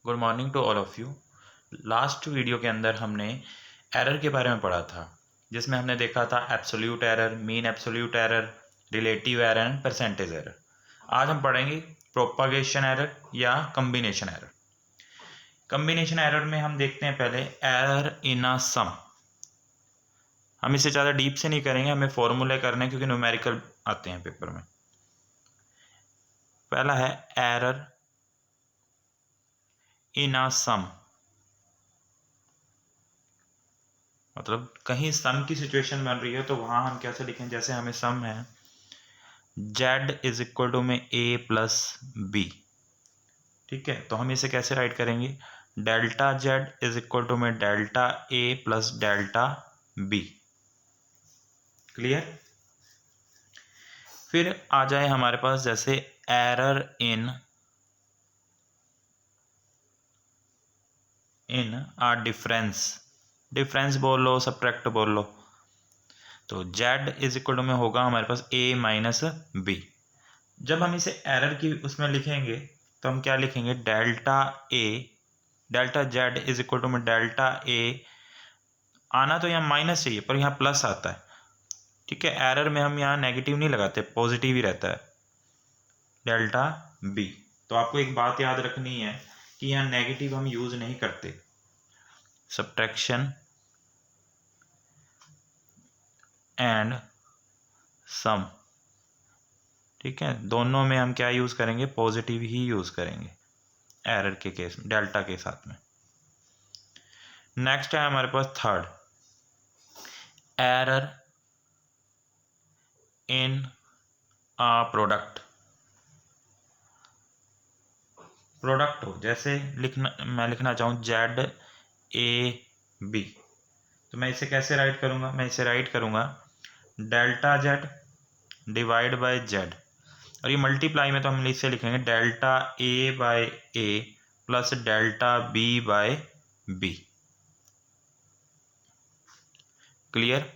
Good morning to all of you. Last video के अंदर हमने एरर के बारे में पढ़ा था, जिसमें हमने देखा था absolute error, mean absolute error, relative error and percentage error. आज हम पढ़ेंगे प्रोपागेशन एरर या कम्बिनेशन एरर। कम्बिनेशन एरर में हम देखते हैं पहले एरर इन अ सम। हम इसे ज़्यादा डीप से नहीं करेंगे, हमें फॉर्मूले करने हैं क्योंकि न्यूमेरिकल आते हैं पेपर में। पहला है एरर इन अ सम, मतलब कहीं सम की सिचुएशन बन रही है तो वहां हम कैसे लिखें। जैसे हमें सम है z इज इक्वल टू में a प्लस बी, ठीक है, तो हम इसे कैसे राइट करेंगे, delta z is equal to में delta a plus delta b। Clear. फिर आ जाए हमारे पास जैसे एरर इन आ डिफरेंस बोल लो, सब्ट्रैक्ट बोल लो, तो z इज इक्वल टू में होगा हमारे पास a माइनस बी। जब हम इसे एरर की उसमें लिखेंगे तो हम क्या लिखेंगे, delta z is equal to में डेल्टा a। आना तो यहाँ माइनस चाहिए पर यहाँ प्लस आता है, ठीक है। एरर में हम यहाँ नेगेटिव नहीं लगाते, पॉजिटिव ही रहता है, डेल्टा b। तो आपको एक बात याद रखनी है कि यहाँ नेगेटिव हम यूज नहीं करते। सब्ट्रैक्शन एंड सम, ठीक है, दोनों में हम क्या यूज करेंगे, पॉजिटिव ही यूज करेंगे एरर के केस में, डेल्टा के साथ में। नेक्स्ट है हमारे पास third, error in a product हो, जैसे मैं लिखना चाहूँ जेड ए बी, तो मैं इसे कैसे राइट करूँगा, मैं इसे राइट करूँगा delta Z divide by Z, और ये मल्टीप्लाई में तो हम इसे लिखेंगे delta A by A plus delta B by B. Clear.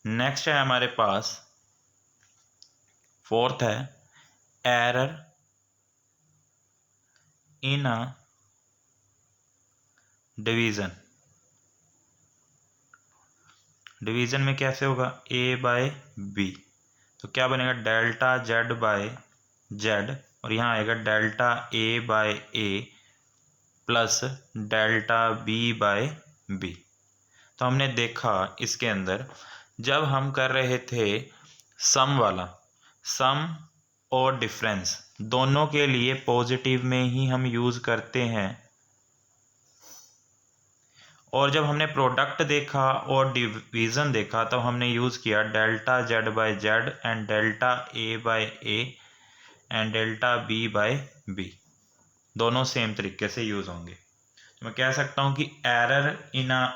Next है हमारे पास फोर्थ है एरर इन अ डिवीजन में कैसे होगा, a बाय बी, तो क्या बनेगा डेल्टा जेड बाय जेड, और यहाँ आएगा delta a by A plus delta b by B. तो हमने देखा इसके अंदर जब हम कर रहे थे सम वाला, सम और डिफरेंस दोनों के लिए पॉजिटिव में ही हम यूज़ करते हैं, और जब हमने प्रोडक्ट देखा और डिवीज़न देखा तब हमने यूज़ किया delta Z by Z and delta A by A and delta B by B, दोनों सेम तरीके से यूज़ होंगे। तो मैं कह सकता हूँ कि एरर इन अ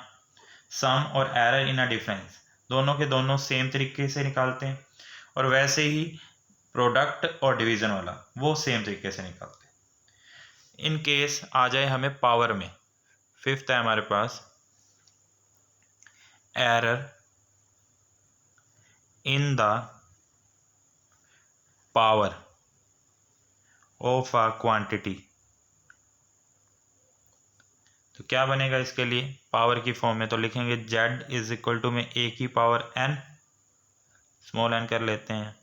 सम और एरर इन अ डिफरेंस दोनों के दोनों सेम तरीके से निकालते हैं, और वैसे ही प्रोडक्ट और डिवीज़न वाला वो सेम तरीके से निकालते हैं। इन केस आ जाए हमें पावर में, फिफ्थ है हमारे पास error in the power of a quantity. तो क्या बनेगा इसके लिए, पावर की फॉर्म में तो लिखेंगे z इज इक्वल टू में a की पावर n, स्मॉल n कर लेते हैं,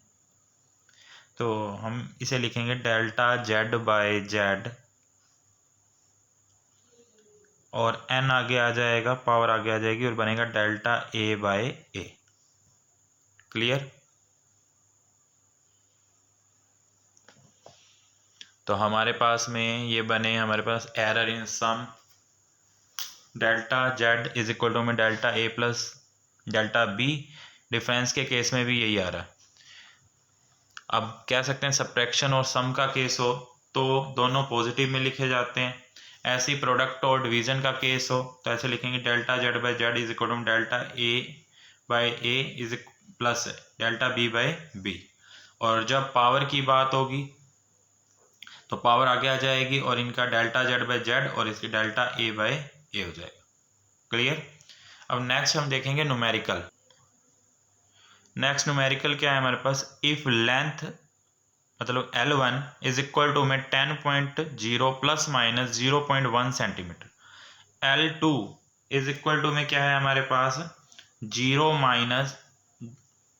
तो हम इसे लिखेंगे डेल्टा z बाय z, और n आगे आ जाएगा, पावर आगे आ जाएगी और बनेगा delta a by a। Clear. तो हमारे पास में ये बने हमारे पास error in sum, delta z is equal to में delta a plus delta b। Difference के केस में भी यही आ रहा है। अब कह सकते हैं सब्ट्रैक्शन और सम का केस हो तो दोनों पॉजिटिव में लिखे जाते हैं, ऐसे ही प्रोडक्ट और डिवीजन का केस हो तो ऐसे लिखेंगे delta Z by Z is equal to delta A by A is plus delta B by B. और जब पावर की बात होगी तो पावर आगे आ जाएगी और इनका डेल्टा जेड बाई जेड और इसकी डेल्टा ए बाई ए हो जाएगा। क्लियर। अब नेक्स्ट हम देखेंगे न्यूमेरिकल। नेक्स्ट न्यूमेरिकल क्या है हमारे पास, इफ लेंथ मतलब L1 इज इक्वल टू में 10.0 plus minus 0.1 centimetre. L2 is equal to में क्या है हमारे पास 0 माइनस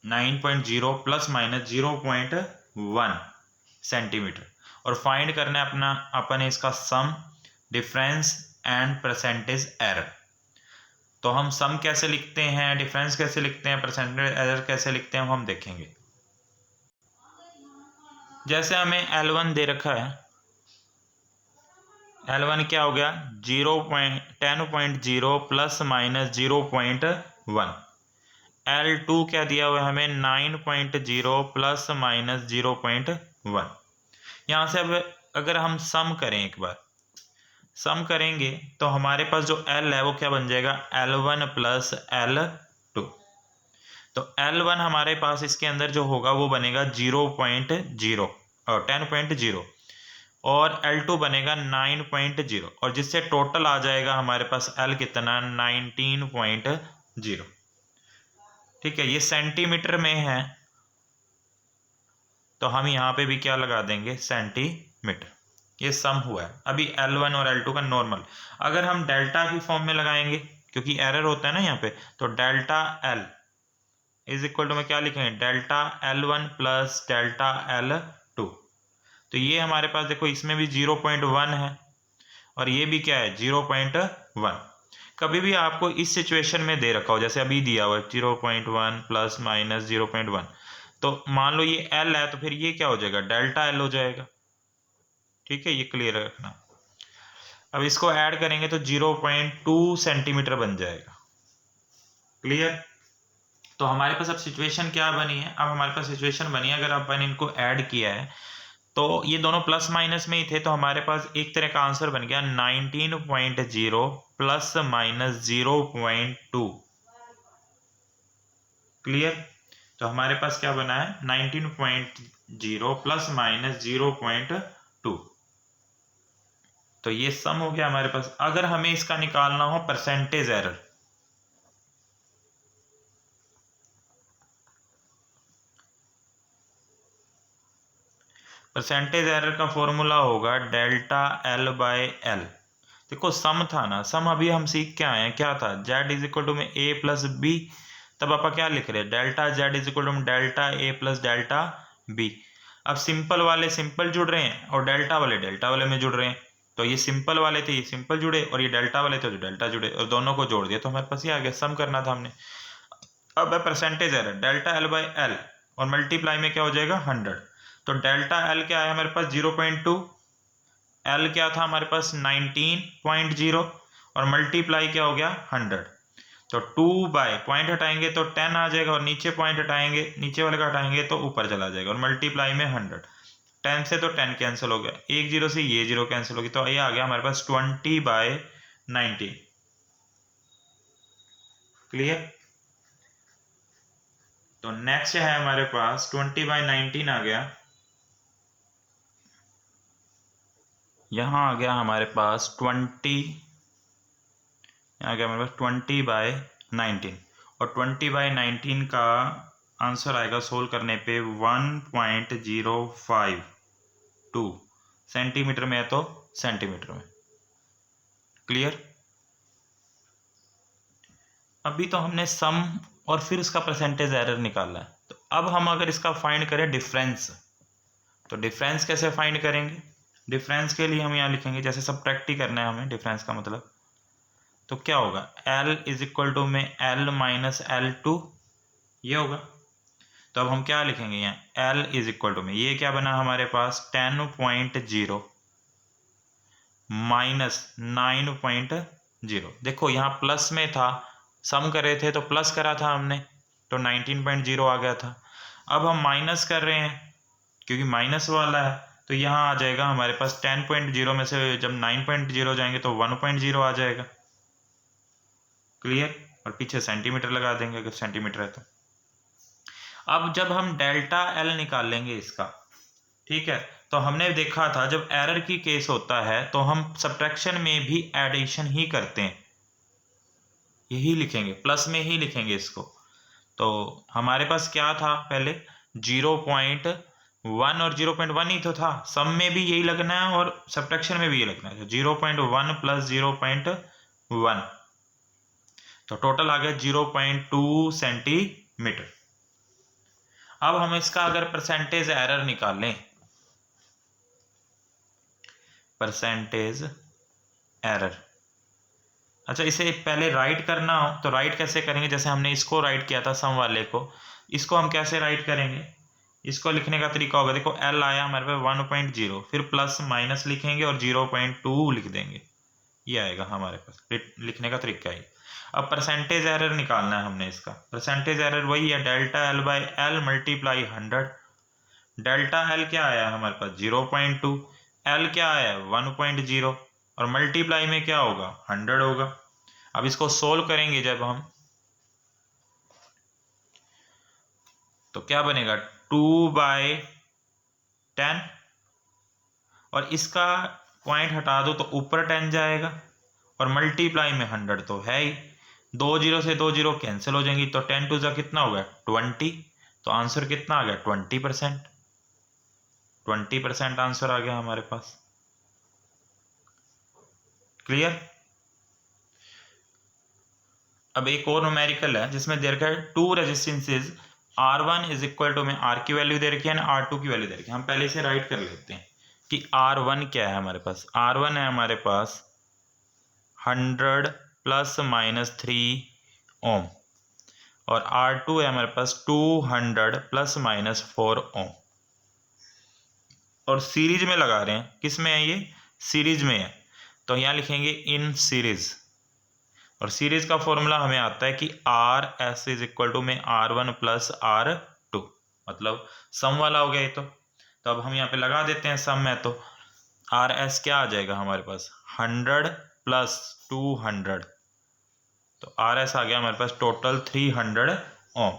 9.0 प्लस माइनस 0.1 सेंटीमीटर। और फाइंड करना है अपना अपन इसका sum, difference and percentage error. तो हम सम कैसे लिखते हैं, डिफरेंस कैसे लिखते हैं, परसेंटेज एरर कैसे लिखते हैं, हम देखेंगे। जैसे हमें L1 दे रखा है, L1 क्या हो गया 10.0 प्लस माइनस 0.1। L2 क्या दिया हुआ है हमें 9.0 प्लस माइनस 0.1। यहाँ से अब अगर हम सम करें, एक बार सम करेंगे तो हमारे पास जो L है वो क्या बन जाएगा L1 प्लस L2। तो L1 हमारे पास इसके अंदर जो होगा वो बनेगा 0.0 और 10.0 और L2 बनेगा 9.0 और जिससे टोटल आ जाएगा हमारे पास L कितना 19.0। ठीक है, ये सेंटीमीटर में है तो हम यहाँ पे भी क्या लगा देंगे सेंटीमीटर। ये सम हुआ है अभी L1 और L2 का नॉर्मल। अगर हम डेल्टा की फॉर्म में लगाएंगे क्योंकि एरर होता है ना यहाँ पे, तो delta L is equal to में क्या लिखेंगे delta L1 plus delta L2। तो ये हमारे पास देखो इसमें भी 0.1 है और ये भी क्या है 0.1। कभी भी आपको इस सिचुएशन में दे रखा हो जैसे अभी दिया हुआ है 0.1 प्लस माइनस 0.1, तो मान लो ये L है तो फिर ये क्या हो जाएगा डेल्टा L हो जाएगा। ठीक है, ये क्लियर रखना। अब इसको ऐड करेंगे तो 0.2 सेंटीमीटर बन जाएगा। क्लियर। तो हमारे पास अब सिचुएशन क्या बनी है, अब हमारे पास सिचुएशन बनी है अगर अपन इनको ऐड किया है तो ये दोनों प्लस माइनस में ही थे, तो हमारे पास एक तरह का आंसर बन गया 19.0 प्लस माइनस 0.2। क्लियर। तो हमारे पास क्या बना है 19.0 प्लस माइनस 0.2। तो ये सम हो गया हमारे पास। अगर हमें इसका निकालना हो परसेंटेज एरर, परसेंटेज एरर का फॉर्मूला होगा डेल्टा L बाय L। देखो सम था ना, सम अभी हम सीख के आए हैं क्या था Z इज इक्वल टू में A प्लस B। तब आप क्या लिख रहे हैं delta Z is equal to में delta A plus delta B। अब सिंपल वाले सिंपल जुड़ रहे हैं और डेल्टा वाले में जुड़ रहे हैं। तो ये सिंपल वाले थे ये सिंपल जुड़े और ये डेल्टा वाले थे जो डेल्टा जुड़े और दोनों को जोड़ दिया तो हमारे पास ये आ गया, सम करना था हमने। अब है percentage error delta L by L और मल्टीप्लाई में क्या हो जाएगा 100। तो डेल्टा L क्या है हमारे पास 0.2, L क्या था हमारे पास 19.0 और मल्टीप्लाई क्या हो गया 100। तो 2 बाय पॉइंट हटाएंगे तो 10 आ जाएगा और नीचे पॉइंट हटाएंगे नीचे वाले का हटाएंगे तो ऊपर चला जाएगा और मल्टीप्लाई में 100। 10 से तो 10 कैंसिल हो गया, एक जीरो से ये जीरो कैंसिल हो गया, तो ये आ गया हमारे पास 20/19। क्लियर। तो नेक्स्ट है हमारे पास 20/19 आ गया। यहाँ आ गया हमारे पास 20, यहाँ आ गया हमारे पास 20/19 और 20/19 का आंसर आएगा सोल्व करने पे 1.052 सेंटीमीटर में है तो सेंटीमीटर में। क्लियर। अभी तो हमने सम और फिर उसका परसेंटेज एरर निकाला है, तो अब हम अगर इसका फाइंड करें डिफरेंस, तो डिफरेंस कैसे फाइंड करेंगे। डिफरेंस के लिए हम यहाँ लिखेंगे जैसे सब्ट्रैक्ट ही करना है हमें डिफरेंस का मतलब, तो क्या होगा L इज इक्वल टू में L माइनस L2 ये होगा। तो अब हम क्या लिखेंगे यहाँ L इज इक्वल टू में ये क्या बना हमारे पास 10.0 माइनस 9.0। देखो यहाँ प्लस में था, सम कर रहे थे तो प्लस करा था हमने तो 19.0 आ गया था। अब हम माइनस कर रहे हैं क्योंकि माइनस वाला है तो यहाँ आ जाएगा हमारे पास 10.0 में से जब 9.0 जाएंगे तो 1.0 आ जाएगा। क्लियर। और पीछे सेंटीमीटर लगा देंगे अगर सेंटीमीटर है तो। अब जब हम डेल्टा L निकाल लेंगे इसका, ठीक है, तो हमने देखा था जब एरर की केस होता है तो हम सब्ट्रैक्शन में भी एडिशन ही करते हैं, यही लिखेंगे प्लस में ही लिखेंगे इसको। तो हमारे पास क्या था पहले 0.0 1 और 0.1 ही तो था, सम में भी यही लगना है और सब्ट्रैक्शन में भी ये लगना है। 0.1 प्लस 0.1 तो टोटल आ गया 0.2 सेंटीमीटर। अब हम इसका अगर परसेंटेज एरर निकालें, परसेंटेज एरर, अच्छा इसे पहले राइट करना हो तो राइट कैसे करेंगे? जैसे हमने इसको राइट किया था सम वाले को, इसको हम कैसे राइट करेंगे? इसको लिखने का तरीका होगा, देखो L आया हमारे पास 1.0, फिर प्लस माइनस लिखेंगे और 0.2 लिख देंगे, ये आएगा हमारे पास। लिखने का तरीका है। अब परसेंटेज एरर निकालना है हमने इसका। परसेंटेज एरर वही है delta L by L multiply 100। Delta L क्या आया हमारे पास 0.2, L क्या आया 1.0 और मल्टीप्लाई में क्या होगा 100 होगा। अब इसको सोल्व करेंगे जब हम तो क्या बनेगा 2/10 और इसका पॉइंट हटा दो तो ऊपर 10 जाएगा और मल्टीप्लाई में 100 तो है ही। 2 जीरो से 2 जीरो कैंसिल हो जाएंगी तो 10 टू जा कितना हो गया 20, तो आंसर कितना आ गया 20%। 20% आंसर आ गया हमारे पास। क्लियर? अब एक और न्यूमेरिकल है जिसमें दे रखा है 2 resistances R1 is equal to में R की वैल्यू दे रखी है ना R2 की वैल्यू दे रखी है। हम पहले इसे राइट कर लेते हैं कि R1 क्या है हमारे पास। R1 है हमारे पास 100 प्लस माइनस 3 ओम और R2 है हमारे पास 200 प्लस माइनस 4 ओम और सीरीज में लगा रहे हैं। किस में है ये? सीरीज में है, तो यहाँ लिखेंगे इन सीरीज और सीरीज का फॉर्मूला हमें आता है कि R S is equal to में R1 प्लस R2, मतलब सम वाला हो गया ये तो अब हम यहाँ पे लगा देते हैं सम में, तो आर एस क्या आ जाएगा हमारे पास 100 प्लस 200, तो आर एस आ गया हमारे पास टोटल 300 ओम।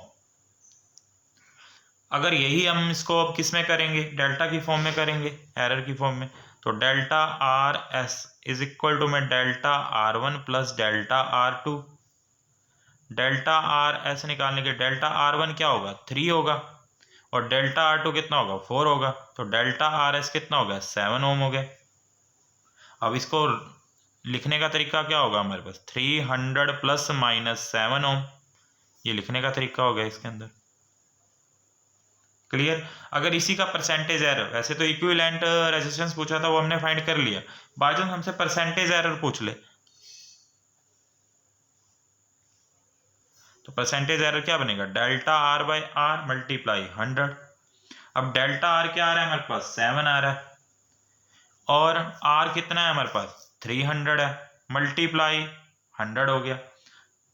अगर यही हम इसको अब किस में करेंगे, डेल्टा की फॉर्म में करेंगे, एरर की फॉर्म में, तो delta R S is equal to में delta R1 plus delta R2। Delta R S निकालने के डेल्टा R1 क्या होगा 3 होगा और डेल्टा R2 कितना होगा 4 होगा, तो डेल्टा आर एस कितना होगा 7 ओम हो गया। अब इसको लिखने का तरीका क्या होगा हमारे पास 300 प्लस माइनस 7 ओम, ये लिखने का तरीका होगा इसके अंदर। क्लियर? अगर इसी का परसेंटेज एरर, वैसे तो इक्विवेलेंट रेजिस्टेंस पूछा था वो हमने फाइंड कर लिया, बाय चांस हमसे परसेंटेज एरर पूछ ले तो परसेंटेज एरर क्या बनेगा delta R by R multiply 100। अब डेल्टा R क्या आ रहा है हमारे पास 7 आ रहा है और R कितना है हमारे पास 300 है, मल्टीप्लाई 100 हो गया।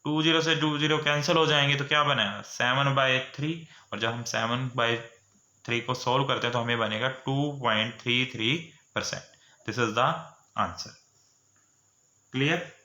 2 जीरो से 2 जीरो कैंसिल हो जाएंगे तो क्या बनेगा 7/3 और जब हम 7/3 को सोल्व करते हैं तो हमें बनेगा 2.33%। This is the answer. Clear?